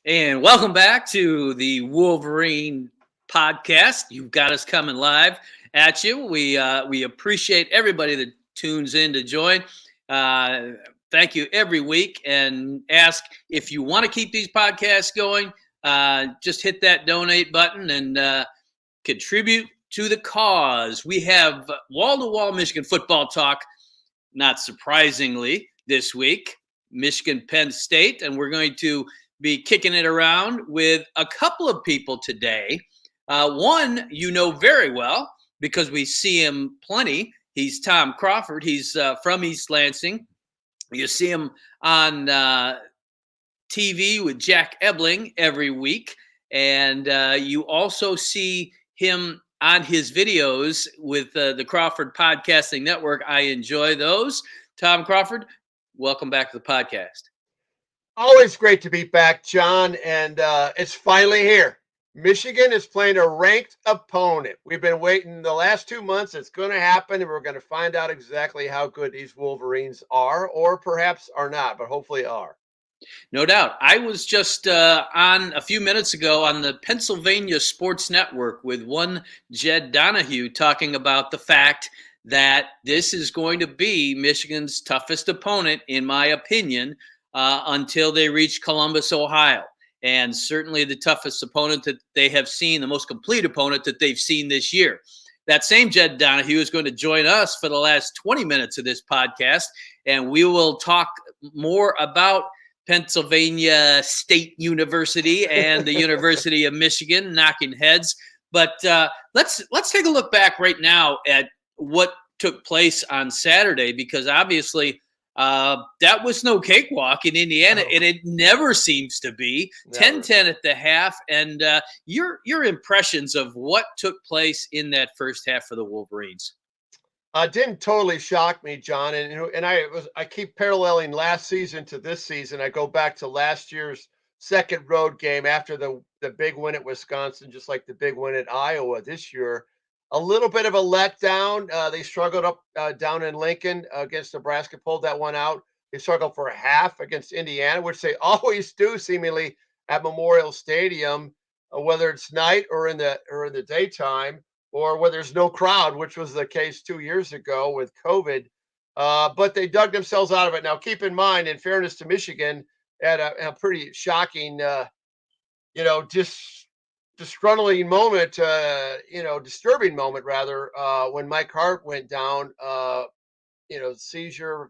And welcome back to the Wolverine podcast. You've got us coming live at you. We appreciate everybody that tunes in to join. Thank you every week, and ask if you want to keep these podcasts going. Just hit that donate button and contribute to the cause. We have wall-to-wall Michigan football talk, not surprisingly, this week. Michigan Penn State, and we're going to be kicking it around with a couple of people today. One you know very well because we see him plenty. He's Tom Crawford. He's from East Lansing. You see him on TV with Jack Ebling every week. And you also see him on his videos with the Crawford Podcasting Network. I enjoy those. Tom Crawford, welcome back to the podcast. Always great to be back, John, and it's finally here. Michigan is playing a ranked opponent. We've been waiting the last 2 months. It's going to happen, and we're going to find out exactly how good these Wolverines are, or perhaps are not, but hopefully are. No doubt. I was just on a few minutes ago on the Pennsylvania Sports Network with one Jed Donahue talking about the fact that this is going to be Michigan's toughest opponent, in my opinion, until they reach Columbus, Ohio. And certainly the toughest opponent that they have seen, the most complete opponent that they've seen this year. That same Jed Donahue is going to join us for the last 20 minutes of this podcast, and we will talk more about Pennsylvania State University and the University of Michigan knocking heads. But let's take a look back right now at what took place on Saturday, because obviously that was no cakewalk in Indiana, and it never seems to be. 10-10 at the half, and your impressions of what took place in that first half for the Wolverines. Didn't totally shock me, John, and I keep paralleling last season to this season. I go back to last year's second road game after the big win at Wisconsin, just like the big win at Iowa this year. A little bit of a letdown. They struggled up down in Lincoln against Nebraska, pulled that one out. They struggled for a half against Indiana, which they always do seemingly at Memorial Stadium, whether it's night or in the daytime, or where there's no crowd, which was the case 2 years ago with COVID. But they dug themselves out of it. Now, keep in mind, in fairness to Michigan, at a pretty shocking, disgruntling moment, disturbing moment rather, when Mike Hart went down, seizure,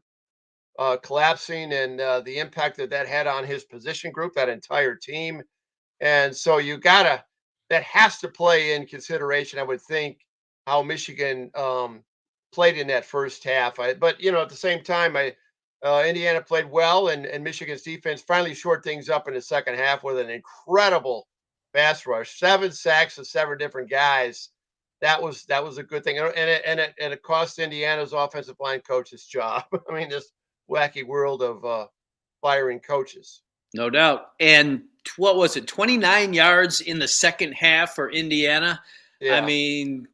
collapsing, and the impact that had on his position group, that entire team. And so that has to play in consideration, I would think, how Michigan played in that first half. But at the same time, Indiana played well, and Michigan's defense finally shored things up in the second half with an incredible pass rush, 7 sacks of 7 different guys. That was a good thing, and it cost Indiana's offensive line coach his job. I mean, this wacky world of firing coaches. No doubt. And what was it, 29 yards in the second half for Indiana? Yeah. I mean,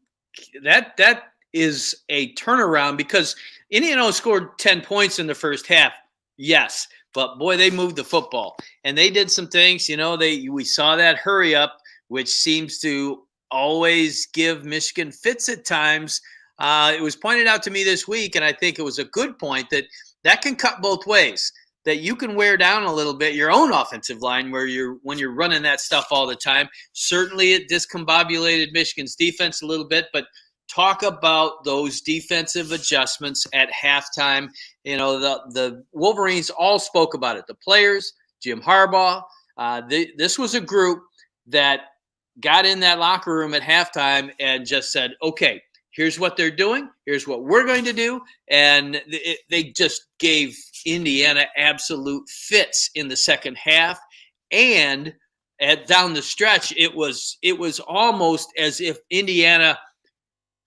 that is a turnaround, because Indiana scored 10 points in the first half. Yes, but boy, they moved the football, and they did some things. We saw that hurry up, which seems to always give Michigan fits at times. It was pointed out to me this week, and I think it was a good point, that can cut both ways. That you can wear down a little bit your own offensive line when you're running that stuff all the time. Certainly, it discombobulated Michigan's defense a little bit, but talk about those defensive adjustments at halftime. The Wolverines all spoke about it. The players, Jim Harbaugh. This was a group that got in that locker room at halftime and just said, okay, here's what they're doing. Here's what we're going to do. And they just gave Indiana absolute fits in the second half. And down the stretch, it was almost as if Indiana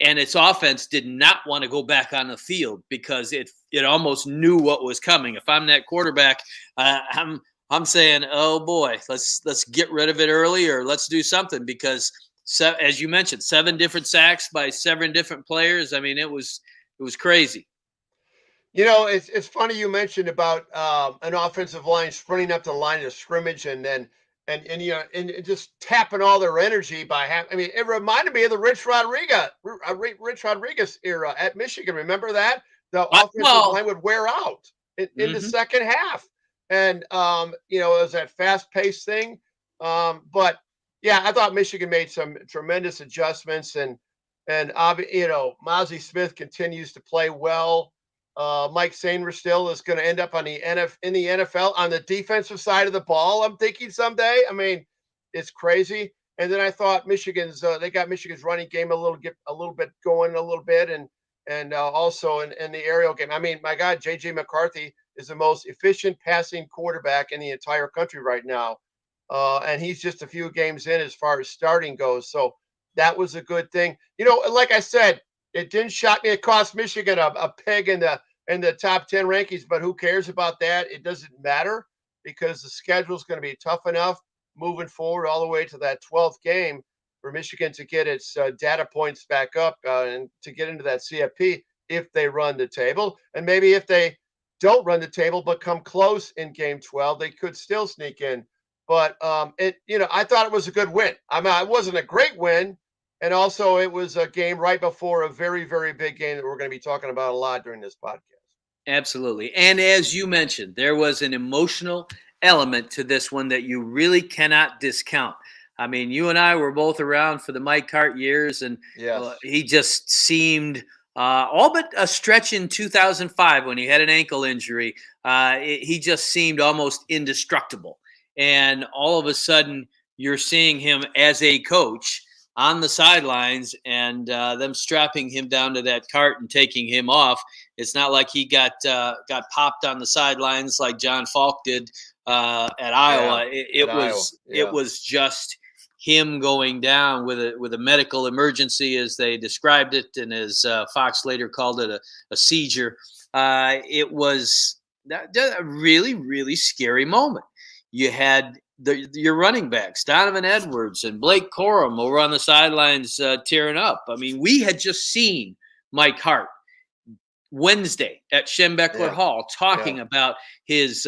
and its offense did not want to go back on the field, because it almost knew what was coming. If I'm that quarterback, I'm saying, oh boy, let's get rid of it early, or let's do something, because as you mentioned, 7 different sacks by 7 different players. I mean, it was crazy. It's funny you mentioned about an offensive line sprinting up the line of scrimmage and then and just tapping all their energy by having. I mean, it reminded me of the Rich Rodriguez era at Michigan. Remember that the offensive line would wear out in the second half, and it was that fast paced thing. But yeah, I thought Michigan made some tremendous adjustments, and Mozzie Smith continues to play well. Mike Sainristil is going to end up in the NFL on the defensive side of the ball. I'm thinking someday. I mean, it's crazy. And then I thought they got Michigan's running game a little bit going a little bit, and also in the aerial game. I mean, my God, JJ McCarthy is the most efficient passing quarterback in the entire country right now, and he's just a few games in as far as starting goes. So that was a good thing. Like I said, it didn't shock me. It cost Michigan a peg in the top 10 rankings, but who cares about that? It doesn't matter because the schedule is going to be tough enough moving forward all the way to that 12th game for Michigan to get its data points back up and to get into that CFP if they run the table. And maybe if they don't run the table but come close in game 12, they could still sneak in. But I thought it was a good win. I mean, it wasn't a great win. And also, it was a game right before a very, very big game that we're going to be talking about a lot during this podcast. Absolutely. And as you mentioned, there was an emotional element to this one that you really cannot discount. I mean, you and I were both around for the Mike Hart years, and yes. He just seemed all but a stretch in 2005 when he had an ankle injury. He just seemed almost indestructible. And all of a sudden, you're seeing him as a coach on the sidelines and them strapping him down to that cart and taking him off. It's not like he got popped on the sidelines like John Falk did at Iowa. It was just him going down with a medical emergency, as they described it, and as Fox later called it, a seizure. It was a really, really scary moment. You had your running backs, Donovan Edwards and Blake Corum, over on the sidelines tearing up. I mean, we had just seen Mike Hart Wednesday at Schembechler Hall talking about his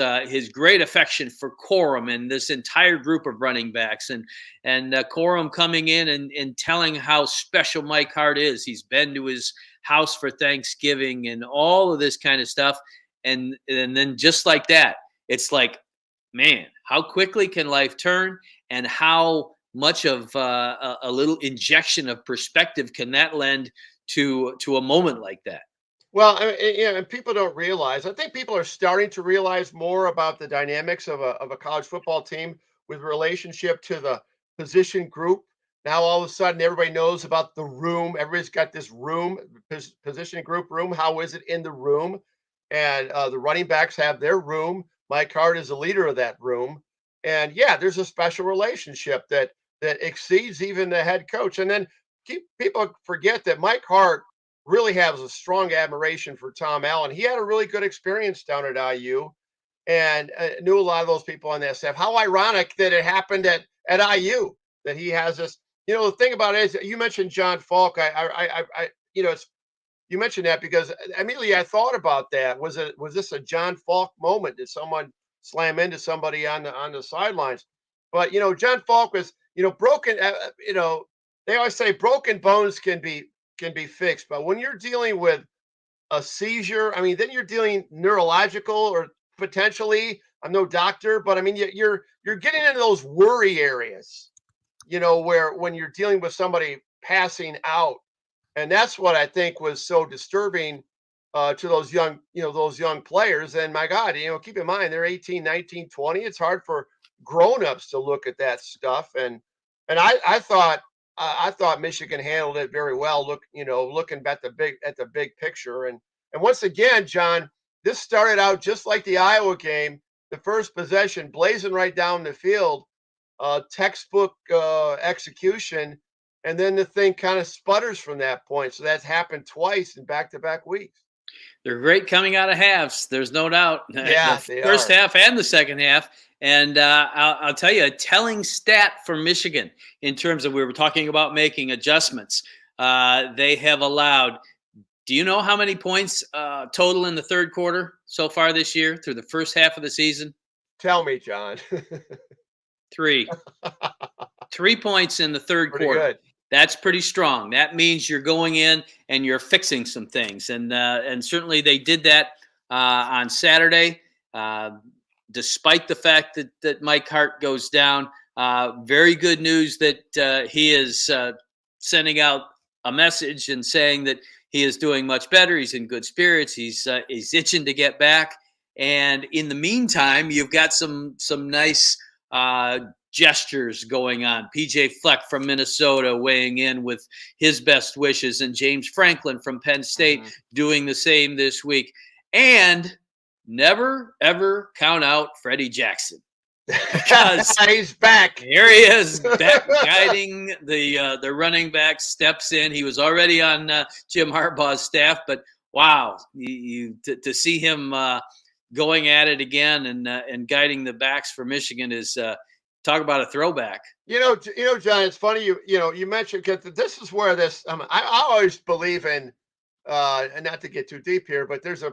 great affection for Corum and this entire group of running backs, and Corum coming in and telling how special Mike Hart is. He's been to his house for Thanksgiving and all of this kind of stuff. And then just like that, it's like, man, how quickly can life turn, and how much of a little injection of perspective can that lend to a moment like that? Well, and people don't realize. I think people are starting to realize more about the dynamics of a college football team with relationship to the position group. Now, all of a sudden, everybody knows about the room. Everybody's got this room, position group room. How is it in the room? And the running backs have their room. Mike Hart is the leader of that room. And yeah, there's a special relationship that exceeds even the head coach. And then people forget that Mike Hart really has a strong admiration for Tom Allen. He had a really good experience down at IU and knew a lot of those people on that staff. How ironic that it happened at IU, that he has this. The thing about it is, you mentioned John Falk. You mentioned that because immediately I thought about that. Was this a John Falk moment? Did someone slam into somebody on the sidelines? But John Falk was broken. They always say broken bones can be fixed, but when you're dealing with a seizure, I mean, then you're dealing neurological or potentially. I'm no doctor, but I mean, you're getting into those worry areas, where when you're dealing with somebody passing out. And that's what I think was so disturbing to those young players. And my God, keep in mind, they're 18, 19, 20. It's hard for grownups to look at that stuff. And I thought Michigan handled it very well. Looking at the big picture. And once again, John, this started out just like the Iowa game, the first possession, blazing right down the field, textbook execution. And then the thing kind of sputters from that point. So that's happened twice in back-to-back weeks. They're great coming out of halves. There's no doubt. Yeah, the first half and the second half. And I'll tell you a telling stat for Michigan in terms of, we were talking about making adjustments. They have allowed, do you know how many points total in the third quarter so far this year through the first half of the season? Tell me, John. 3. 3 points in the third Pretty quarter. good. That's pretty strong. That means you're going in and you're fixing some things, and certainly they did that on Saturday. Despite the fact that Mike Hart goes down, very good news that he is sending out a message and saying that he is doing much better. He's in good spirits. He's itching to get back. And in the meantime, you've got some nice gestures going on. PJ Fleck from Minnesota weighing in with his best wishes, and James Franklin from Penn State doing the same this week. And never, ever count out Freddie Jackson. Because he's back. Here he is, back guiding the running back, steps in. He was already on Jim Harbaugh's staff, but wow, to see him going at it again and guiding the backs for Michigan is talk about a throwback. You know, John. It's funny you mentioned, because this is where this. I always believe in, and not to get too deep here, but there's a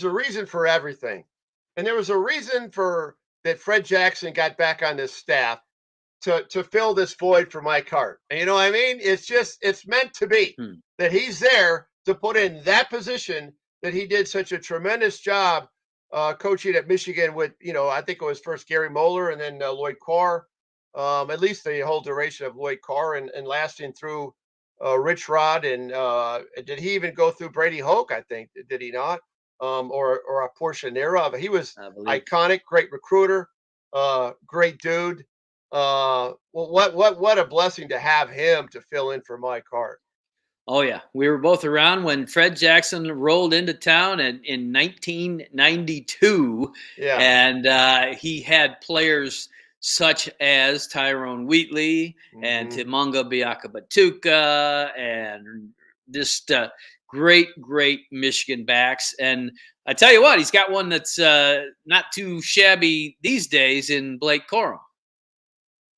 reason for everything, and there was a reason for that. Fred Jackson got back on this staff to fill this void for Mike Hart. And you know what I mean? It's meant to be that he's there to put in that position, that he did such a tremendous job coaching at Michigan with, I think it was first Gary Moeller and then Lloyd Carr, at least the whole duration of Lloyd Carr, and lasting through Rich Rod. And did he even go through Brady Hoke? I think, did he not? Or a portion thereof. He was iconic, great recruiter, great dude. What a blessing to have him to fill in for Mike Hart. Oh, yeah. We were both around when Fred Jackson rolled into town in 1992. Yeah. And he had players such as Tyrone Wheatley and Timonga Biakabatuka and just great Michigan backs. And I tell you what, he's got one that's not too shabby these days in Blake Corum.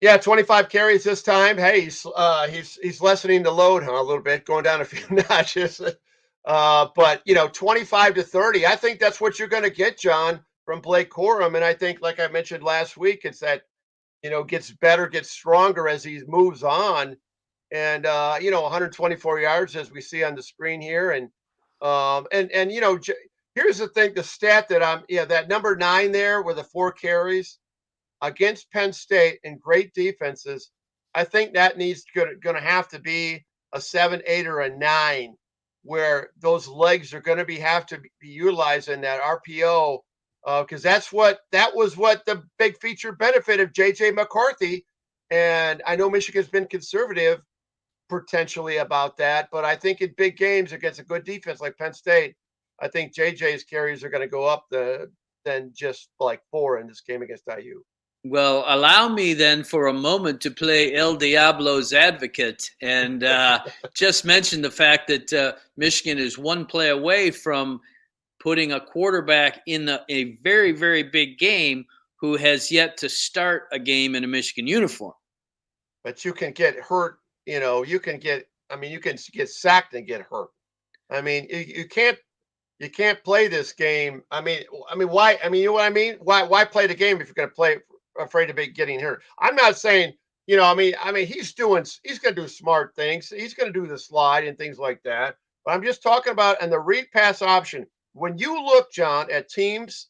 Yeah, 25 carries this time. Hey, he's lessening the load a little bit, going down a few notches. But 25 to 30, I think that's what you're going to get, John, from Blake Corum. And I think, like I mentioned last week, it's that gets better, gets stronger as he moves on. And 124 yards, as we see on the screen here. And here's the thing, the stat that that number 9 there with the 4 carries against Penn State and great defenses, I think that needs going to have to be a 7, 8, or a 9, where those legs are going to have to be utilized in that RPO, because that was what the big feature benefit of JJ McCarthy. And I know Michigan's been conservative potentially about that, but I think in big games against a good defense like Penn State, I think JJ's carries are going to go up than just like 4 in this game against IU. Well, allow me then for a moment to play El Diablo's advocate and just mention the fact that Michigan is one play away from putting a quarterback in a very, very big game who has yet to start a game in a Michigan uniform. But you can get hurt, you can get sacked and get hurt. I mean, you can't play this game. I mean, why? I mean, you know what I mean? Why play the game if you're going to play afraid of getting hurt? I'm not saying, he's going to do smart things. He's going to do the slide and things like that. But I'm just talking about, and the read pass option. When you look, John, at teams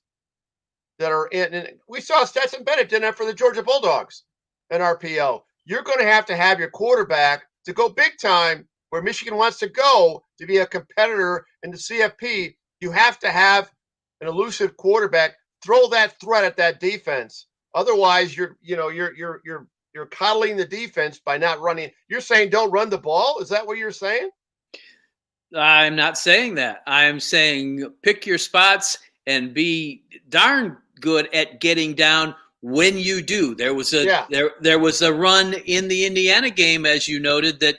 that are in, and we saw Stetson Bennett did that for the Georgia Bulldogs in RPO. You're going to have your quarterback to go big time where Michigan wants to go to be a competitor in the CFP. You have to have an elusive quarterback throw that threat at that defense. Otherwise, you're coddling the defense by not running. You're saying don't run the ball? Is that what you're saying? I'm not saying that. I'm saying pick your spots and be darn good at getting down when you do. There was a run in the Indiana game, as you noted, that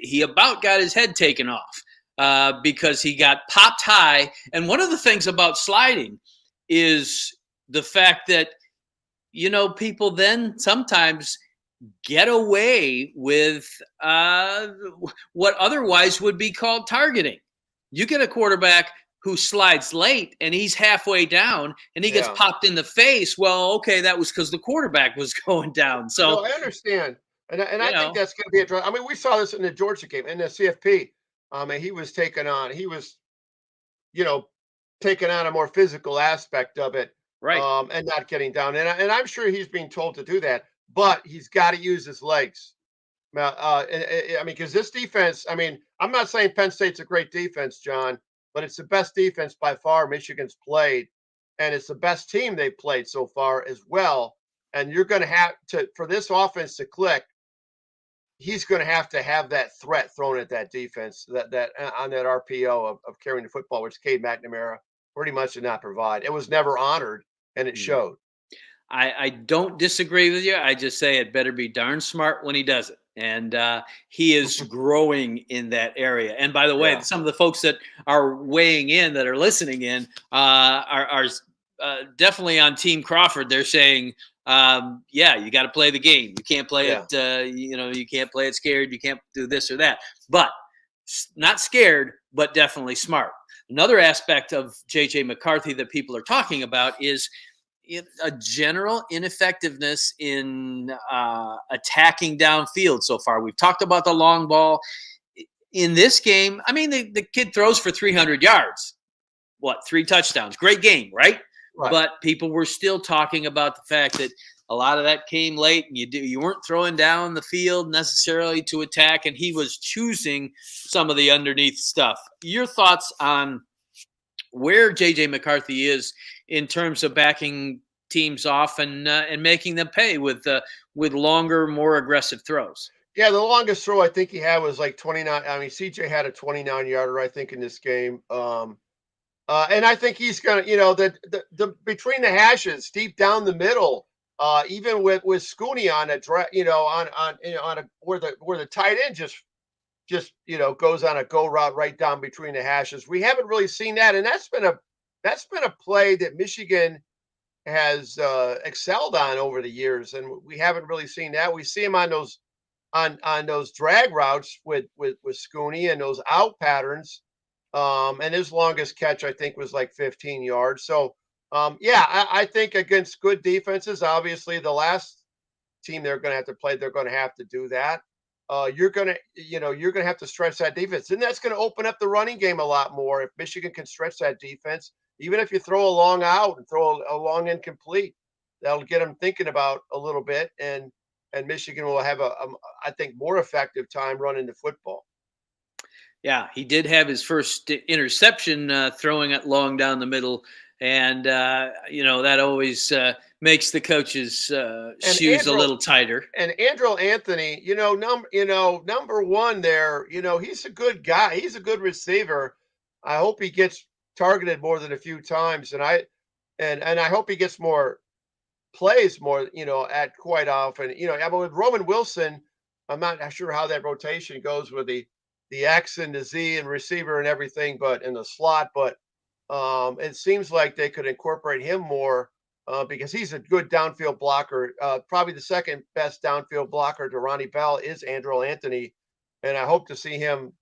he about got his head taken off because he got popped high. And one of the things about sliding is the fact that, people then sometimes get away with what otherwise would be called targeting. You get a quarterback who slides late and he's halfway down and he gets popped in the face. Well, okay, that was because the quarterback was going down. So no, I understand. And I think that's going to be a draw. I mean, we saw this in the Georgia game in the CFP. And he was you know, taking on a more physical aspect of it, right. And not getting down. And I'm sure he's being told to do that, but he's got to use his legs. I mean, because this defense, I mean, I'm not saying Penn State's a great defense, John, but it's the best defense by far Michigan's played, and it's the best team they've played so far as well. And you're going to have to, for this offense to click, he's going to have that threat thrown at that defense, that on that RPO of carrying the football, which Cade McNamara pretty much did not provide. It was never honored, and it showed. I don't disagree with you. I just say it better be darn smart when he does it. And he is growing in that area. And by the way, some of the folks that are weighing in, that are listening in, are definitely on Team Crawford. They're saying, you got to play the game. You can't play it. You can't play it scared. You can't do this or that. But not scared, but definitely smart. Another aspect of J.J. McCarthy that people are talking about is a general ineffectiveness in attacking downfield so far. We've talked about the long ball. In this game, I mean, the kid throws for 300 yards. 3 touchdowns. Great game, right? But people were still talking about the fact that a lot of that came late, and you weren't throwing down the field necessarily to attack, and he was choosing some of the underneath stuff. Your thoughts on where J.J. McCarthy is in terms of backing teams off and making them pay with longer, more aggressive throws? Yeah, the longest throw I think he had was like 29. I mean, CJ had a 29-yarder, I think, in this game. And I think he's gonna, the between the hashes, deep down the middle, even with Scooney on a where the tight end just goes on a go route right down between the hashes. We haven't really seen that, and that's been a play that Michigan has excelled on over the years, and we haven't really seen that. We see him on those drag routes with Scooney and those out patterns. And his longest catch, I think, was like 15 yards. So, I think against good defenses, obviously the last team they're going to have to play, they're going to have to do that. You're going to have to stretch that defense, and that's going to open up the running game a lot more. If Michigan can stretch that defense, even if you throw a long out and throw a long incomplete, that'll get them thinking about a little bit, and Michigan will have I think, more effective time running the football. Yeah, he did have his first interception throwing it long down the middle. And, that always makes the coach's shoes a little tighter. And Andrew Anthony, number one there, he's a good guy. He's a good receiver. I hope he gets targeted more than a few times. And I hope he gets more plays more, at quite often. But with Roman Wilson, I'm not sure how that rotation goes with the X and the Z and receiver and everything, but in the slot. But it seems like they could incorporate him more because he's a good downfield blocker. Probably the second best downfield blocker to Ronnie Bell is Andrew Anthony. And I hope to see him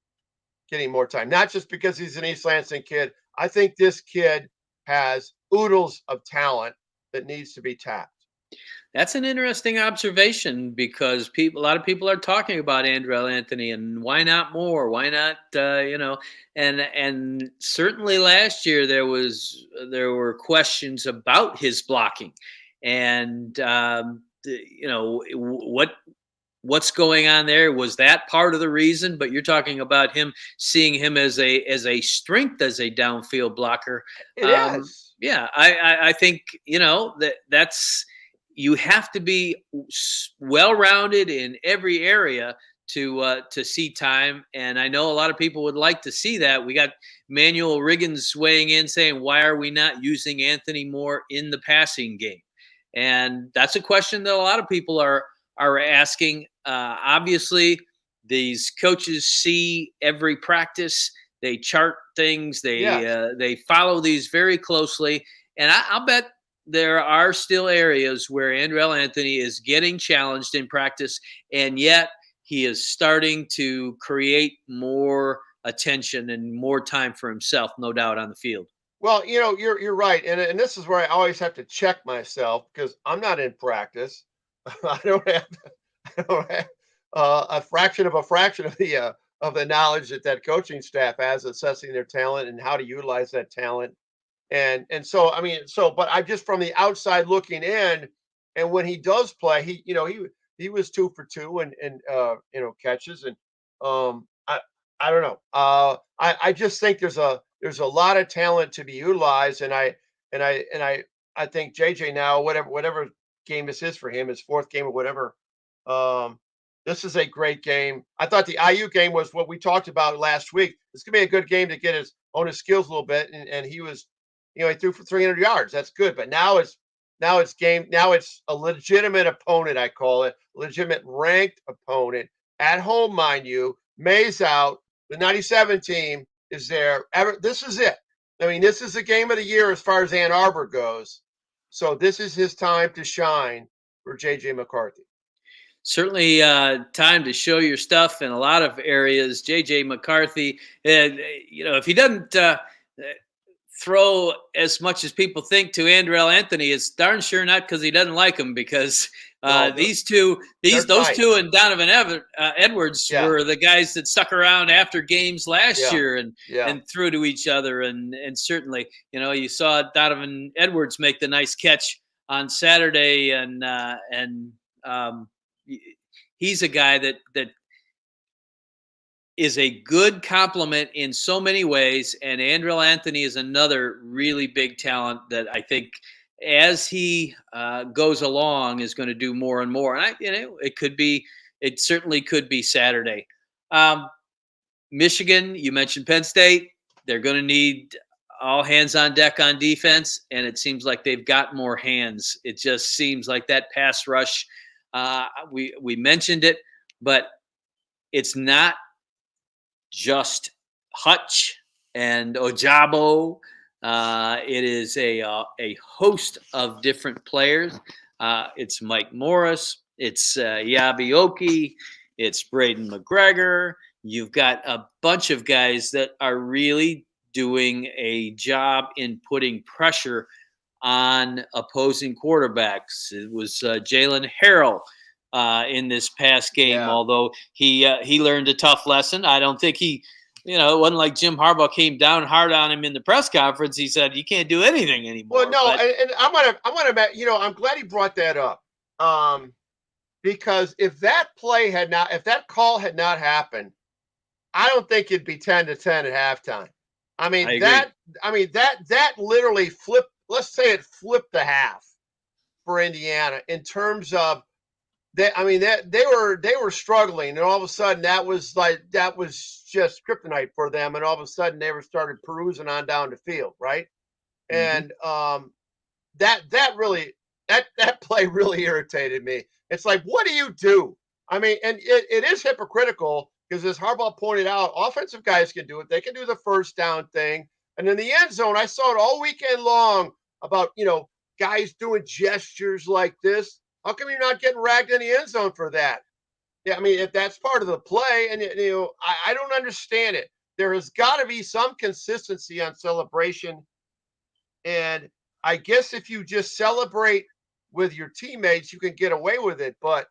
getting more time, not just because he's an East Lansing kid. I think this kid has oodles of talent that needs to be tapped. That's an interesting observation because a lot of people are talking about Andrel Anthony and why not more? Why not, and certainly last year there were questions about his blocking and, what's going on there? Was that part of the reason? But you're talking about seeing him as a strength as a downfield blocker. It is. Yeah, I think, that's, you have to be well-rounded in every area to see time. And I know a lot of people would like to see that. We got Manuel Riggins weighing in saying, why are we not using Anthony more in the passing game? And that's a question that a lot of people are asking. Obviously, these coaches see every practice. They chart things. They follow these very closely. And I'll bet there are still areas where Andrel Anthony is getting challenged in practice, and yet he is starting to create more attention and more time for himself, no doubt, on the field. Well, you're right, and this is where I always have to check myself because I'm not in practice. I don't have, I don't have a fraction of the knowledge that coaching staff has assessing their talent and how to utilize that talent. And so I mean, but I just from the outside looking in, and when he does play, he was 2 for 2 and catches and I don't know. I just think there's a lot of talent to be utilized, and I think JJ now whatever game this is for him, his fourth game or whatever. Um, this is a great game. I thought the IU game was what we talked about last week. It's gonna be a good game to get his skills a little bit, and he was, he threw for 300 yards. That's good, but now it's a legitimate opponent. I call it legitimate ranked opponent at home, mind you. May's out. The 97 team is there. This is it. I mean, this is the game of the year as far as Ann Arbor goes. So this is his time to shine for J.J. McCarthy. Certainly time to show your stuff in a lot of areas. J.J. McCarthy, if he doesn't throw as much as people think to Andrell Anthony, it's darn sure not because he doesn't like him, because those two and Donovan Edwards were the guys that stuck around after games last year and threw to each other. And certainly, you saw Donovan Edwards make the nice catch on Saturday, and he's a guy that is a good compliment in so many ways. And Andrell Anthony is another really big talent that I think as he goes along is going to do more and more. And it certainly could be Saturday. Michigan, you mentioned Penn State. They're going to need all hands on deck on defense. And it seems like they've got more hands. It just seems like that pass rush, we mentioned it, but it's not just Hutch and Ojabo. It is a host of different players. It's Mike Morris. It's Yabioki. It's Braden McGregor. You've got a bunch of guys that are really doing a job in putting pressure on opposing quarterbacks. It was Jalen Harrell in this past game, although he learned a tough lesson. I don't think it wasn't like Jim Harbaugh came down hard on him in the press conference. He said, you can't do anything anymore. Well, no, and I'm glad he brought that up. Because if that call had not happened, I don't think it'd be 10-10 at halftime. I mean, that literally flipped, let's say it flipped the half for Indiana in terms of they were struggling, and all of a sudden that was just kryptonite for them, and all of a sudden they were started perusing on down the field, right? Mm-hmm. And that play really irritated me. It's like, what do you do? I mean, and it is hypocritical because, as Harbaugh pointed out, offensive guys can do it. They can do the first down thing, and in the end zone, I saw it all weekend long about guys doing gestures like this. How come you're not getting ragged in the end zone for that? Yeah, I mean, if that's part of the play, and I don't understand it. There has got to be some consistency on celebration, and I guess if you just celebrate with your teammates, you can get away with it. But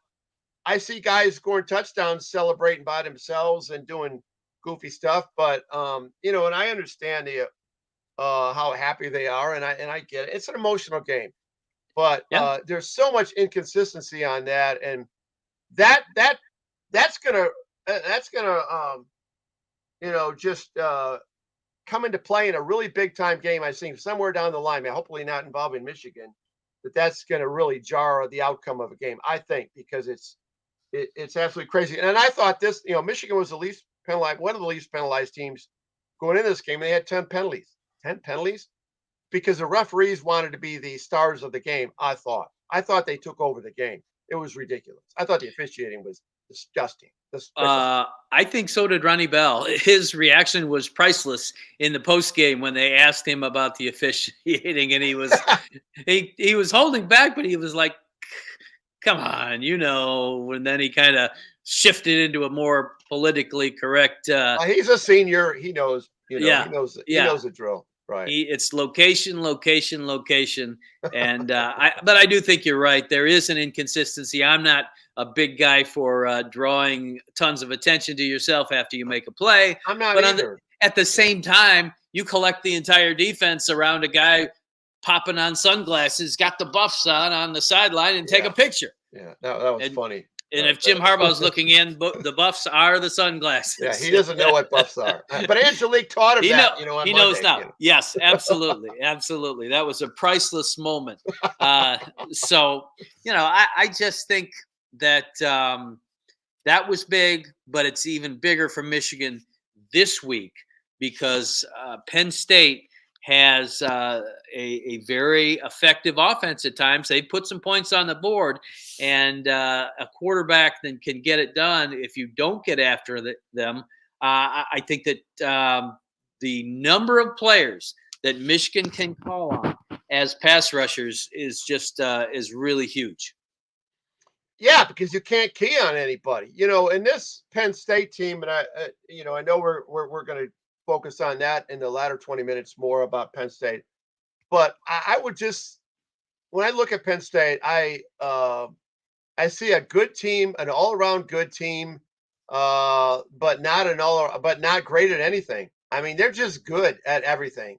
I see guys scoring touchdowns, celebrating by themselves and doing goofy stuff. But and I understand how happy they are, and I get it. It's an emotional game. But there's so much inconsistency on that, and that's gonna just come into play in a really big time game. I think somewhere down the line, hopefully not involving Michigan, that's going to really jar the outcome of a game. I think because it's absolutely crazy. And I thought this, Michigan was one of the least penalized teams going into this game. They had 10 penalties. 10 penalties. Because the referees wanted to be the stars of the game, I thought they took over the game. It was ridiculous. I thought the officiating was disgusting. I think so did Ronnie Bell. His reaction was priceless in the post game when they asked him about the officiating, and he was he was holding back, but he was like, "Come on," and then he kind of shifted into a more politically correct. He's a senior. He knows. Yeah, he knows. He knows the drill. Right. It's location, location, location, and but I do think you're right. There is an inconsistency. I'm not a big guy for drawing tons of attention to yourself after you make a play. I'm not but either. At the same time, you collect the entire defense around a guy popping on sunglasses, got the buffs on the sideline, and take a picture. Yeah, that was funny. And if Jim Harbaugh's looking in, the buffs are the sunglasses. Yeah, he doesn't know what buffs are. But Angelique taught him that, he knows now. Yes, absolutely. Absolutely. That was a priceless moment. So, I just think that that was big, but it's even bigger for Michigan this week because Penn State has a very effective offense at times. They put some points on the board, and a quarterback then can get it done if you don't get after them. I think that the number of players that Michigan can call on as pass rushers is just is really huge. Yeah, because you can't key on anybody. In this Penn State team, and I know we're going to focus on that in the latter 20 minutes more about Penn State. But I would just, when I look at Penn State, I see a good team, an all-around good team, but not great at anything. I mean, they're just good at everything.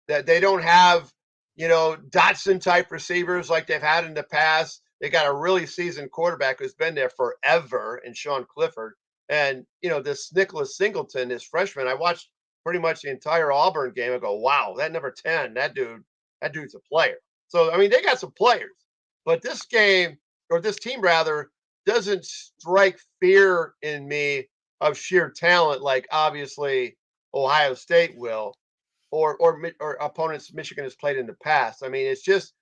That they don't have, Dotson type receivers like they've had in the past. They got a really seasoned quarterback who's been there forever in Sean Clifford. And, this Nicholas Singleton, this freshman, I watched pretty much the entire Auburn game. I go, wow, that number 10, that dude's a player. So, I mean, they got some players, but this team rather, doesn't strike fear in me of sheer talent like obviously Ohio State will, or opponents Michigan has played in the past. I mean, it's just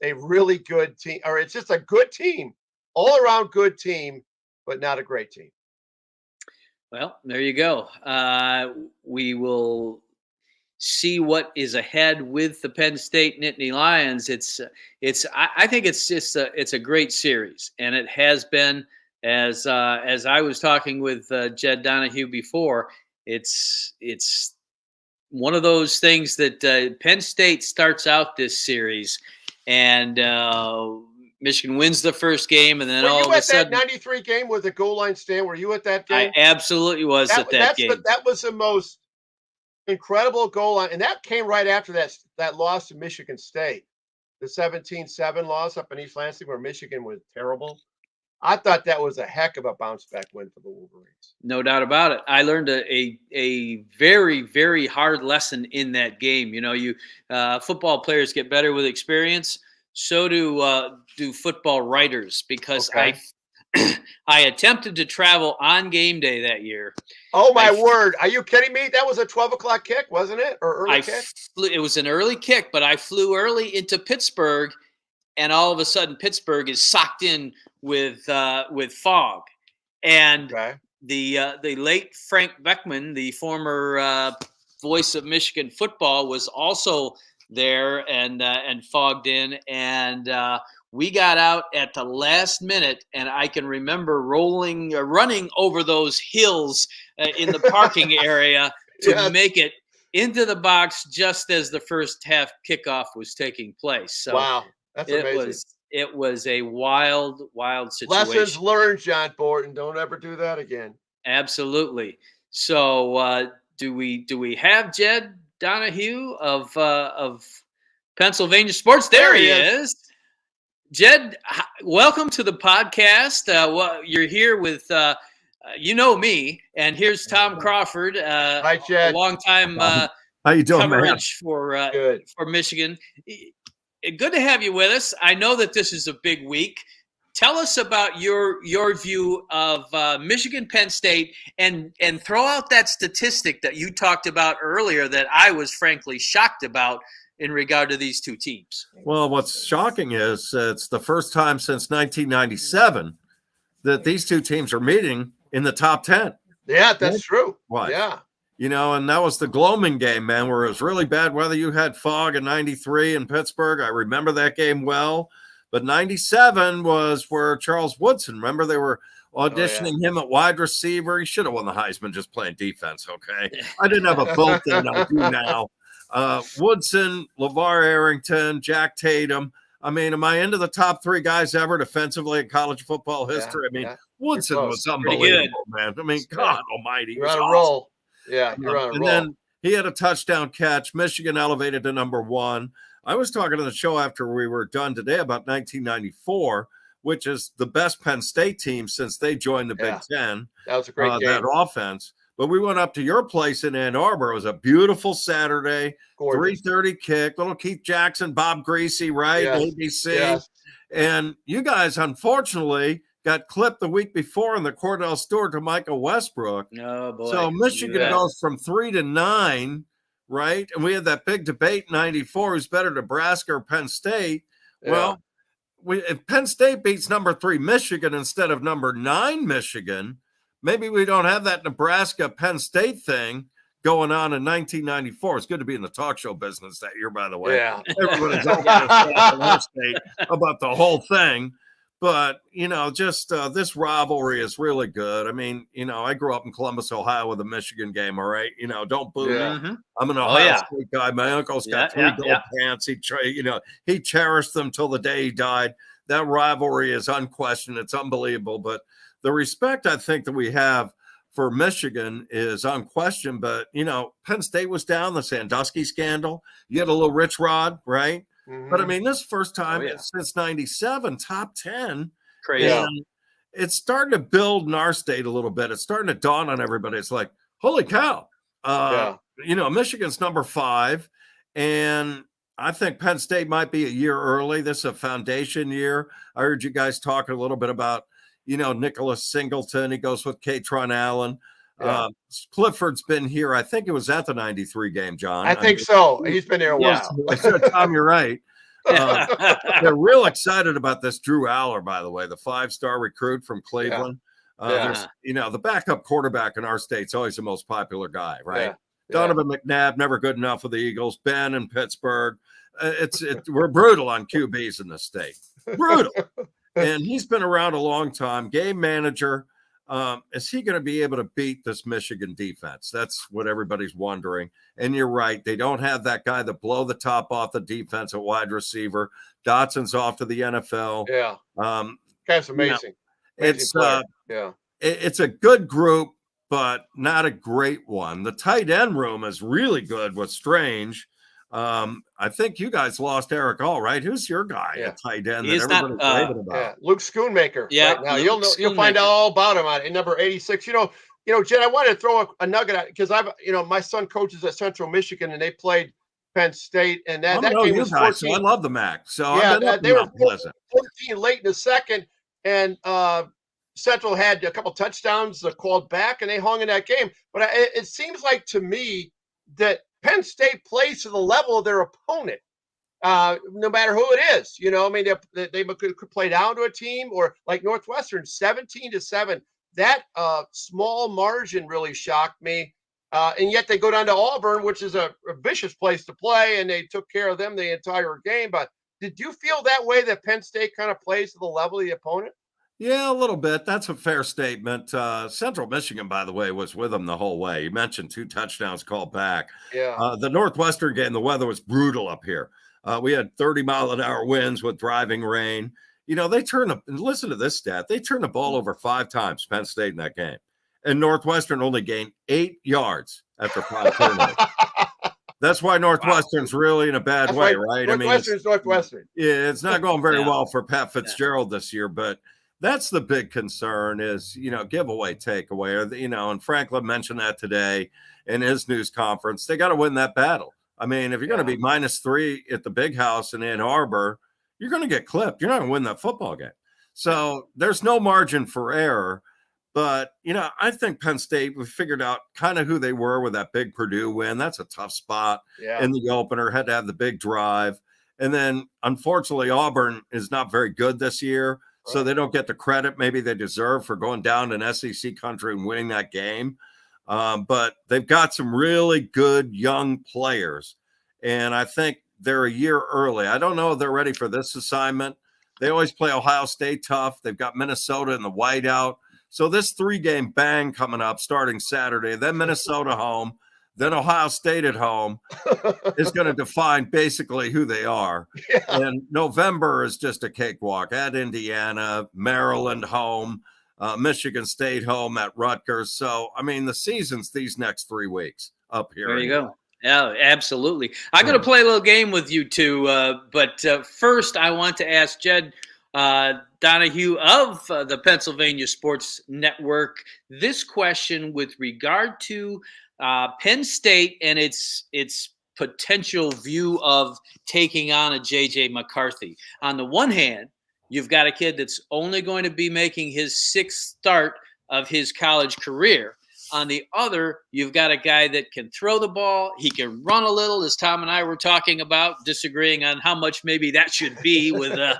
a really good team, or it's just a good team, all around good team, but not a great team. Well, there you go. We will see what is ahead with the Penn State Nittany Lions. I think it's a great series, and it has been as I was talking with Jed Donahue before. It's one of those things that Penn State starts out this series, and Michigan wins the first game, and then all of a sudden, that 93 game with the goal line stand. Were you at that game? I absolutely was at that game. That was the most incredible goal line, and that came right after that loss to Michigan State, the 17-7 loss up in East Lansing, where Michigan was terrible. I thought that was a heck of a bounce back win for the Wolverines. No doubt about it. I learned a very, very hard lesson in that game. Football players get better with experience. So do football writers, because I attempted to travel on game day that year. Oh my word! Are you kidding me? That was a 12:00 kick, wasn't it, or early kick? It was an early kick, but I flew early into Pittsburgh, and all of a sudden Pittsburgh is socked in with fog, and the late Frank Beckman, the former voice of Michigan football, was also there and fogged in, and we got out at the last minute, and I can remember running over those hills in the parking area to make it into the box just as the first half kickoff was taking place. So wow, that's amazing. It was a wild situation. Lessons learned, John Borton. Don't ever do that again. Absolutely. So do we have Jed Donahue of Pennsylvania Sports? There he is. Jed, welcome to the podcast. You're here with me, and here's Tom Crawford. Hi, Jed. A long time how you doing, coverage for Michigan. Good to have you with us. I know that this is a big week. Tell us about your view of Michigan Penn State, and throw out that statistic that you talked about earlier that I was frankly shocked about in regard to these two teams. Well, what's shocking is it's the first time since 1997 that these two teams are meeting in the top 10. Yeah, that's true. Why? Yeah. And that was the gloaming game, man, where it was really bad weather. You had fog in 93 in Pittsburgh. I remember that game well. But 97 was where Charles Woodson, remember, they were auditioning him at wide receiver. He should have won the Heisman just playing defense, okay? I didn't have a vote then. I do now. Woodson, LeVar Arrington, Jack Tatum. I mean, am I into the top 3 guys ever defensively in college football history? I mean, Woodson was unbelievable, man. I mean, God almighty. You're on a roll. Yeah, you're on a roll. And then he had a touchdown catch. Michigan elevated to number 1. I was talking to the show after we were done today about 1994, which is the best Penn State team since they joined the Big Ten. That was a great game. That offense. But we went up to your place in Ann Arbor. It was a beautiful Saturday, 3:30 kick, little Keith Jackson, Bob Greasy, right? Yes. ABC. Yes. And you guys, unfortunately, got clipped the week before in the Cordell Stewart to Michael Westbrook. Oh, boy. So Michigan goes from 3 to 9, right? And we had that big debate in 94, who's better, Nebraska or Penn State? Yeah. Well, if Penn State beats number 3 Michigan instead of number 9 Michigan, maybe we don't have that Nebraska-Penn State thing going on in 1994. It's good to be in the talk show business that year, by the way. Yeah. Everybody's over in state about the whole thing. But, just this rivalry is really good. I mean, I grew up in Columbus, Ohio with a Michigan game, all right? Don't boo me. I'm an Ohio State guy. My uncle's got 3 gold pants. He cherished them till the day he died. That rivalry is unquestioned. It's unbelievable. But the respect I think that we have for Michigan is unquestioned. But, Penn State was down, the Sandusky scandal. You had a little Rich Rod, right? Mm-hmm. But, I mean, this first time since 97, top 10. Crazy. And it's starting to build in our state a little bit. It's starting to dawn on everybody. It's like, holy cow. Michigan's number 5. And I think Penn State might be a year early. This is a foundation year. I heard you guys talking a little bit about, Nicholas Singleton. He goes with Katron Allen. Yeah. Clifford's been here. I think it was at the 93 game, John. I think so. He's been there a while. Tom, you're right. They're real excited about this Drew Aller, by the way, the 5-star recruit from Cleveland. The backup quarterback in our state's always the most popular guy, right? Donovan McNabb, never good enough for the Eagles. Ben in Pittsburgh. We're brutal on QBs in this state. Brutal. And he's been around a long time. Game manager. Is he going to be able to beat this Michigan defense? That's what everybody's wondering. And you're right. They don't have that guy that blow the top off the defense at wide receiver. Dotson's off to the NFL. Yeah. That's amazing. It's a good group, but not a great one. The tight end room is really good with Strange. I think you guys lost Eric All, right? Who's your guy at tight end that everybody's raving about? Yeah. Luke Schoonmaker. Yeah, right now. You'll find out all about him at number 86. Jed, I wanted to throw a nugget out because my son coaches at Central Michigan and they played Penn State, and that game was 14. So I love the MAC. So they were 14 late in the second, and Central had a couple touchdowns called back, and they hung in that game. But it seems like to me that Penn State plays to the level of their opponent, no matter who it is. They could play down to a team, or like Northwestern, 17-7. That small margin really shocked me. And yet they go down to Auburn, which is a vicious place to play, and they took care of them the entire game. But did you feel that way, that Penn State kind of plays to the level of the opponent? Yeah, a little bit. That's a fair statement. Central Michigan, by the way, was with them the whole way. You mentioned 2 touchdowns called back. Yeah. The Northwestern game, the weather was brutal up here. We had 30-mile-an-hour winds with driving rain. They listen to this stat. They turned the ball over 5 times, Penn State, in that game. And Northwestern only gained 8 yards after 5 turnovers. That's why Northwestern's really in a bad way, right? Northwestern's Northwestern. Yeah, it's not going very well for Pat Fitzgerald this year, but that's the big concern is, giveaway, takeaway, and Franklin mentioned that today in his news conference. They got to win that battle. I mean, if you're going to be -3 at the big house in Ann Arbor, you're going to get clipped. You're not going to win that football game. So there's no margin for error. But, I think Penn State, we figured out kind of who they were with that big Purdue win. That's a tough spot in the opener, had to have the big drive. And then, unfortunately, Auburn is not very good this year. So they don't get the credit maybe they deserve for going down in SEC country and winning that game. But they've got some really good young players. And I think they're a year early. I don't know if they're ready for this assignment. They always play Ohio State tough. They've got Minnesota in the whiteout. So this 3-game bang coming up starting Saturday, then Minnesota home, then Ohio State at home is going to define basically who they are. Yeah. And November is just a cakewalk at Indiana, Maryland home, Michigan State home at Rutgers. So, I mean, the season's these next 3 weeks up here. There you go. Yeah, absolutely. I'm going to play a little game with you two, but first I want to ask Jed Donahue of the Pennsylvania Sports Network this question with regard to Penn State and its potential view of taking on a J.J. McCarthy. On the one hand, you've got a kid that's only going to be making his 6th start of his college career. On the other, you've got a guy that can throw the ball. He can run a little, as Tom and I were talking about, disagreeing on how much maybe that should be without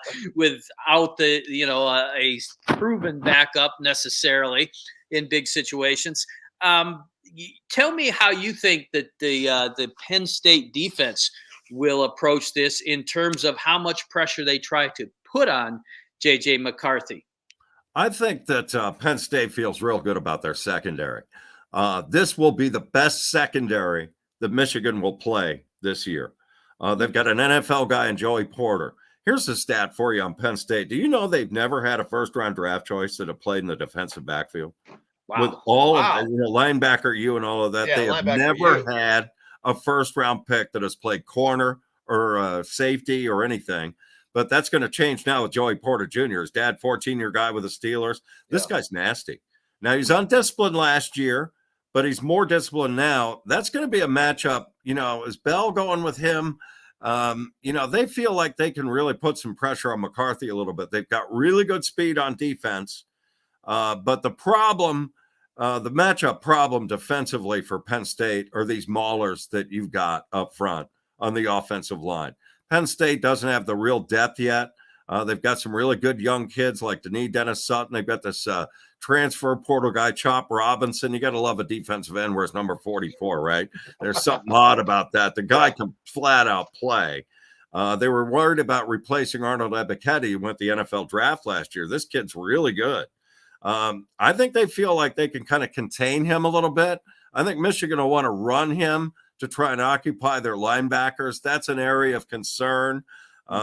a proven backup necessarily in big situations. Tell me how you think that the Penn State defense will approach this in terms of how much pressure they try to put on J.J. McCarthy. I think that Penn State feels real good about their secondary. This will be the best secondary that Michigan will play this year. They've got an NFL guy in Joey Porter. Here's a stat for you on Penn State. Do you know they've never had a first-round draft choice that have played in the defensive backfield? Wow. With all of the linebacker U and all of that, they have never had a first-round pick that has played corner or safety or anything. But that's going to change now with Joey Porter Jr. His dad, 14-year guy with the Steelers. This guy's nasty. Now, he's undisciplined last year, but he's more disciplined now. That's going to be a matchup. Is Bell going with him? They feel like they can really put some pressure on McCarthy a little bit. They've got really good speed on defense. But the matchup problem defensively for Penn State are these maulers that you've got up front on the offensive line. Penn State doesn't have the real depth yet. They've got some really good young kids like Dennis Sutton. They've got this transfer portal guy, Chop Robinson. You got to love a defensive end where it's number 44, right? There's something odd about that. The guy can flat out play. They were worried about replacing Arnold Ebiketie, who went the NFL draft last year. This kid's really good. I think they feel like they can kind of contain him a little bit. I think Michigan will want to run him to try and occupy their linebackers. That's an area of concern.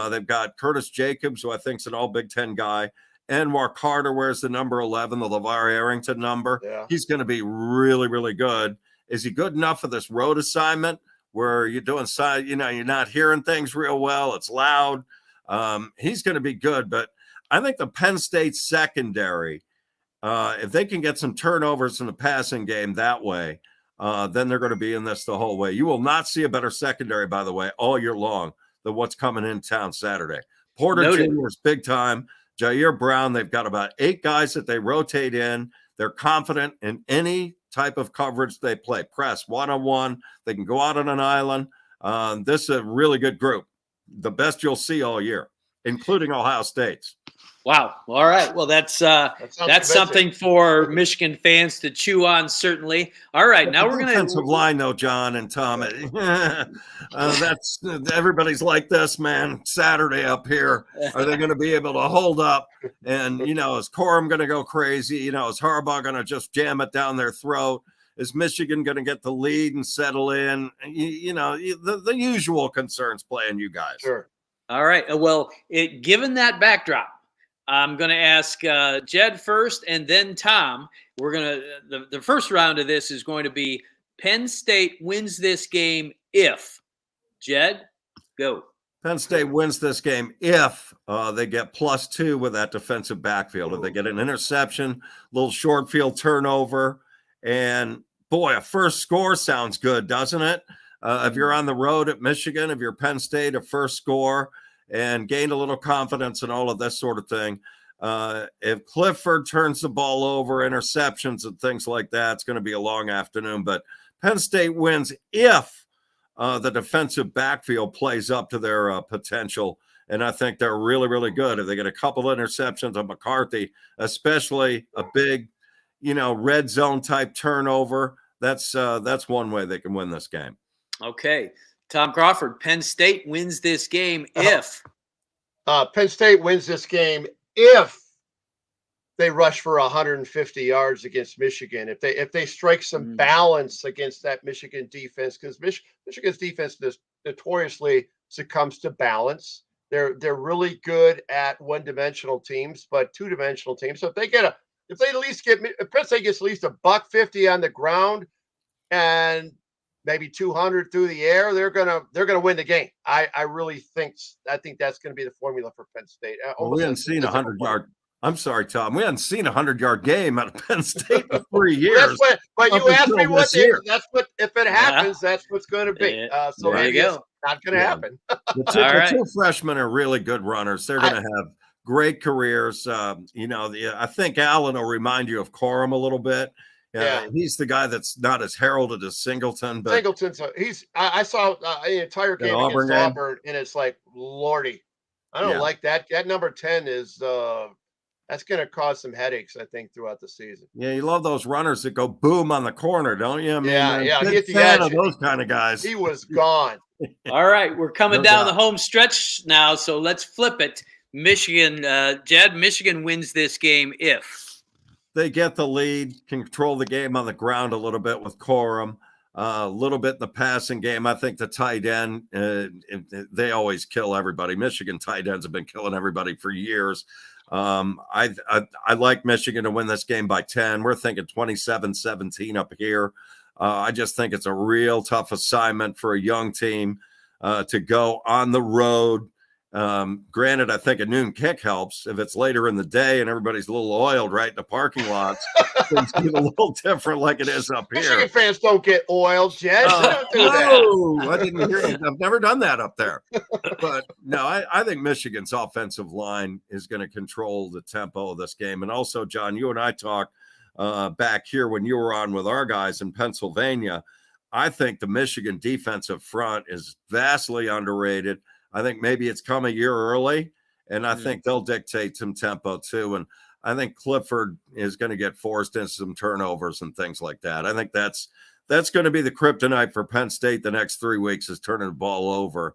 They've got Curtis Jacobs, who I think is an all Big Ten guy. Anwar Carter wears the number 11, the LeVar Arrington number. Yeah. He's going to be really, really good. Is he good enough for this road assignment where you're doing side, you're not hearing things real well? It's loud. He's going to be good. But I think the Penn State secondary, if they can get some turnovers in the passing game that way, then they're going to be in this the whole way. You will not see a better secondary, by the way, all year long than what's coming in town Saturday. Porter Jr. is big time. Jair Brown, they've got about 8 guys that they rotate in. They're confident in any type of coverage they play. Press, one-on-one. They can go out on an island. This is a really good group. The best you'll see all year, including Ohio State's. Wow. All right. Well, that's something for Michigan fans to chew on, certainly. All right. Now we're going to defensive line, though, John and Tom. That's everybody's like this, man. Saturday up here, are they going to be able to hold up? And is Corum going to go crazy? Is Harbaugh going to just jam it down their throat? Is Michigan going to get the lead and settle in? The usual concerns playing you guys. Sure. All right. Well, given that backdrop, I'm going to ask Jed first and then Tom. We're going to the first round of this is going to be Penn State wins this game if. Jed, go. Penn State wins this game if they get +2 with that defensive backfield. If they get an interception, little short field turnover, and boy, a first score sounds good, doesn't it? If you're on the road at Michigan, if you're Penn State, a first score, and gained a little confidence and all of this sort of thing. If Clifford turns the ball over, interceptions and things like that, it's going to be a long afternoon. But Penn State wins if the defensive backfield plays up to their potential. And I think they're really, really good. If they get a couple of interceptions on McCarthy, especially a big, red zone type turnover, that's one way they can win this game. Okay. Tom Crawford, Penn State wins this game if. Penn State wins this game if they rush for 150 yards against Michigan. If they strike some balance against that Michigan defense, because Michigan's defense notoriously succumbs to balance. They're really good at one-dimensional teams, but two-dimensional teams. So if they at least get, if Penn State gets at least $150 on the ground and maybe 200 through the air, they're gonna win the game. I think that's gonna be the formula for Penn State. We haven't seen 100-yard. I'm sorry, Tom. We haven't seen a 100-yard game out of Penn State in 3 years. But you asked me that's what if it happens, that's what's going to be. So there you go. Not going to happen. The two freshmen are really good runners. They're going to have great careers. I think Allen will remind you of Corum a little bit. He's the guy that's not as heralded as Singleton. But Singleton's I saw an entire game against Auburn, and it's like, Lordy, I don't like that. That number 10 is that's going to cause some headaches, I think, throughout the season. Yeah, you love those runners that go boom on the corner, don't you? I mean, he hit the fan edge of those kind of guys. He was gone. All right, we're coming down the home stretch now, so let's flip it. Michigan, Jed, Michigan wins this game if they get the lead, control the game on the ground a little bit with Corum, a little bit in the passing game. I think the tight end, they always kill everybody. Michigan tight ends have been killing everybody for years. I like Michigan to win this game by 10. We're thinking 27-17 up here. I just think it's a real tough assignment for a young team to go on the road. Granted, I think a noon kick helps if it's later in the day and everybody's a little oiled right in the parking lots. Things get a little different like it is up here. Michigan fans don't get oiled, Jed. I didn't hear it. I've never done that up there. But no, I think Michigan's offensive line is going to control the tempo of this game. And also, John, you and I talked back here when you were on with our guys in Pennsylvania. I think the Michigan defensive front is vastly underrated. I think maybe it's come a year early, and I think they'll dictate some tempo too. And I think Clifford is going to get forced into some turnovers and things like that. I think that's going to be the kryptonite for Penn State the next 3 weeks, is turning the ball over.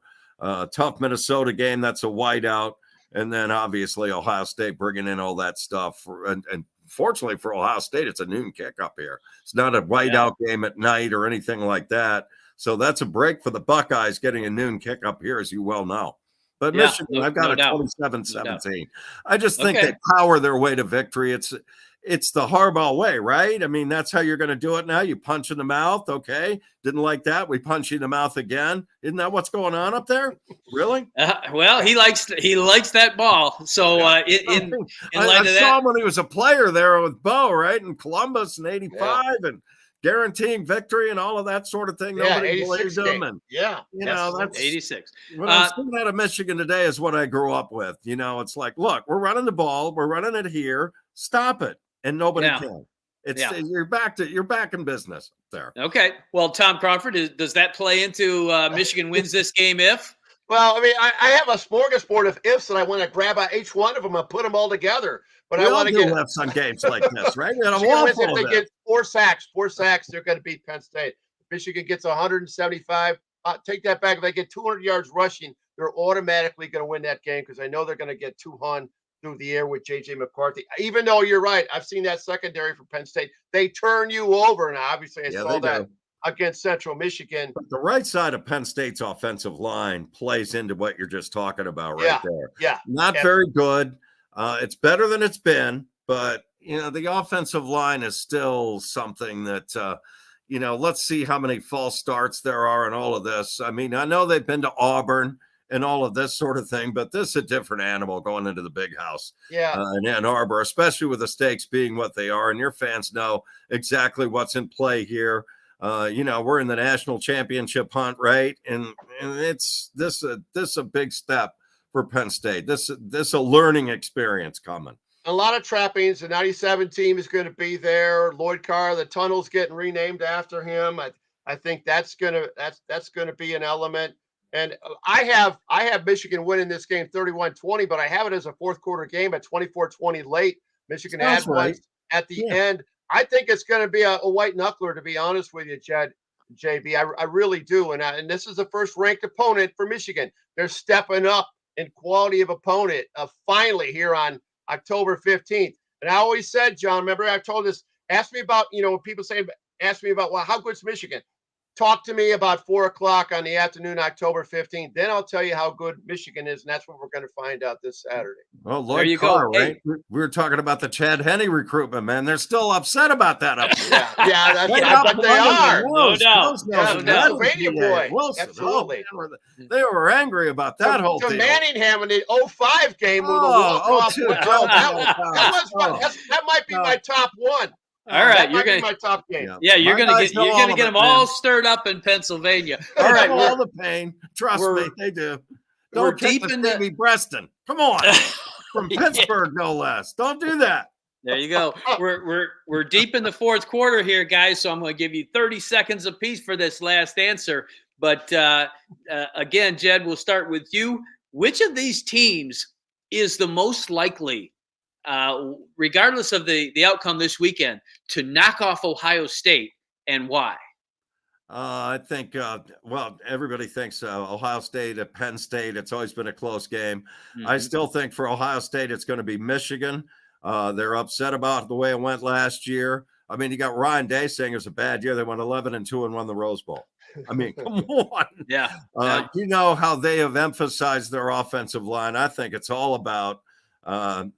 Tough Minnesota game, that's a whiteout. And then obviously Ohio State bringing in all that stuff. And fortunately for Ohio State, it's a noon kick up here. It's not a whiteout game at night or anything like that. So that's a break for the Buckeyes getting a noon kick up here, as you well know. But Michigan, I've got a 27-17. I just think they power their way to victory. It's the Harbaugh way, right? I mean, that's how you're going to do it now. You punch in the mouth. Okay. Didn't like that. We punch you in the mouth again. Isn't that what's going on up there? Really? Well, he likes that ball. So in light of that, I saw him when he was a player there with Bo, right? In Columbus in 85 and guaranteeing victory and all of that sort of thing. Nobody believes him. And that's 86. What I'm seeing out of Michigan today is what I grew up with. It's like, look, we're running the ball, we're running it here. Stop it. And nobody can. You're back in business there. Okay. Well, Tom Crawford, does that play into Michigan wins this game if? Well, I mean, I have a smorgasbord of ifs, and I want to grab each one of them and put them all together. But I want to get ifs on games like this, right? If they get four sacks, they're going to beat Penn State. If Michigan gets 175, take that back. If they get 200 yards rushing, they're automatically going to win that game because I know they're going to get 200 through the air with J.J. McCarthy. Even though you're right, I've seen that secondary for Penn State. They turn you over, and obviously I saw that against Central Michigan. But the right side of Penn State's offensive line plays into what you're just talking about right there. Yeah. Not very good. It's better than it's been, but, the offensive line is still something that, let's see how many false starts there are and all of this. I mean, I know they've been to Auburn and all of this sort of thing, but this is a different animal going into the big house in Ann Arbor, especially with the stakes being what they are. And your fans know exactly what's in play here. We're in the national championship hunt, right? And it's this a big step for Penn State. This a learning experience coming. A lot of trappings. The 97 team is going to be there. Lloyd Carr, the tunnel's getting renamed after him. I think that's gonna be an element. And I have Michigan winning this game 31-20, but I have it as a fourth quarter game at 24-20 late. Michigan had one at the end. I think it's going to be a white knuckler, to be honest with you, JB. I really do. And this is the first ranked opponent for Michigan. They're stepping up in quality of opponent finally here on October 15th. And I always said, John, remember I told this, ask me about, people saying, ask me about, well, how good's Michigan? Talk to me about 4:00 on the afternoon, October 15th. Then I'll tell you how good Michigan is, and that's what we're going to find out this Saturday. Well, Lloyd Carr, right? Hey. We were talking about the Chad Henne recruitment, man. They're still upset about that up there. Yeah, that's right. But they are. No doubt. Pennsylvania boy. Wilson. Absolutely. Oh, they were angry about that whole deal. To Manningham in the 05 game with the walk-off. That might be my top one. All right, you're gonna my top game. Yeah, you're gonna get them all stirred up in Pennsylvania. All right, all the pain. Trust me, they do. Don't deep into Preston. Come on, from Pittsburgh, no less. Don't do that. There you go. We're deep in the fourth quarter here, guys. So I'm going to give you 30 seconds apiece for this last answer. But again, Jed, we'll start with you. Which of these teams is the most likely, regardless of the outcome this weekend, to knock off Ohio State, and why? I think, everybody thinks Ohio State at Penn State. It's always been a close game. Mm-hmm. I still think for Ohio State, it's going to be Michigan. They're upset about the way it went last year. I mean, you got Ryan Day saying it was a bad year. They went 11-2 and won the Rose Bowl. I mean, come on. Yeah. You know how they have emphasized their offensive line. I think it's all about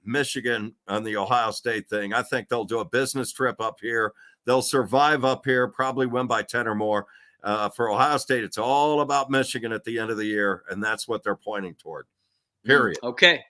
Michigan on the Ohio State thing. I think they'll do a business trip up here. They'll survive up here, probably win by 10 or more. For Ohio State, it's all about Michigan at the end of the year, and that's what they're pointing toward. Period. Okay.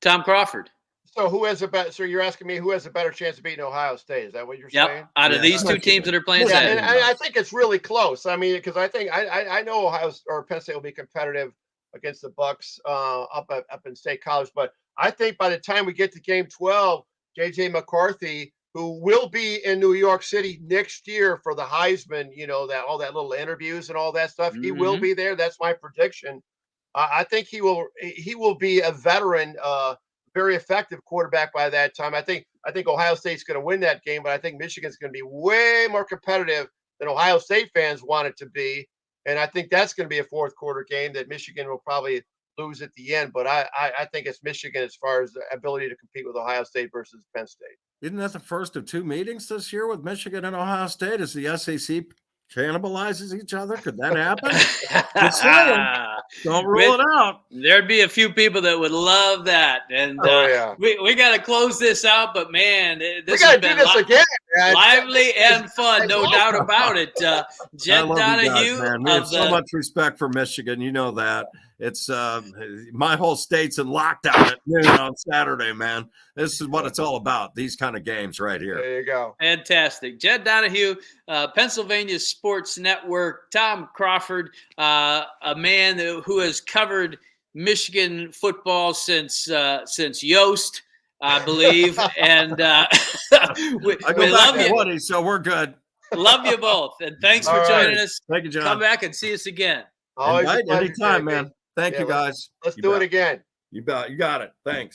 Tom Crawford. So who has a better? So you're asking me who has a better chance of beating Ohio State? Is that what you're saying? Out of these two teams that are playing, and I think it's really close. I mean, because I think I know Ohio or Penn State will be competitive against the Bucks up in State College, but I think by the time we get to Game 12, JJ McCarthy, who will be in New York City next year for the Heisman, that all that little interviews and all that stuff, he will be there. That's my prediction. I think he will be a veteran. Very effective quarterback by that time. I think Ohio State's going to win that game, but I think Michigan's going to be way more competitive than Ohio State fans want it to be. And I think that's going to be a fourth quarter game that Michigan will probably lose at the end. But I think it's Michigan as far as the ability to compete with Ohio State versus Penn State. Isn't that the first of two meetings this year with Michigan and Ohio State as the SEC cannibalizes each other? Could that happen? Don't rule it out. There'd be a few people that would love that. And we got to close this out, but man, this has been lively and fun, no doubt about it. Jed Donahue. Guys, we have so much respect for Michigan. You know that. It's my whole state's in lockdown at noon on Saturday, man. This is what it's all about, these kind of games right here. There you go. Fantastic. Jed Donahue, Pennsylvania Sports Network, Tom Crawford, a man who has covered Michigan football since Yost, I believe. And we love you. Woody, so we're good. Love you both. And thanks for joining us. Thank you, John. Come back and see us again. Always anytime, man. Thank you, guys. Let's do it again. You got it. Thanks.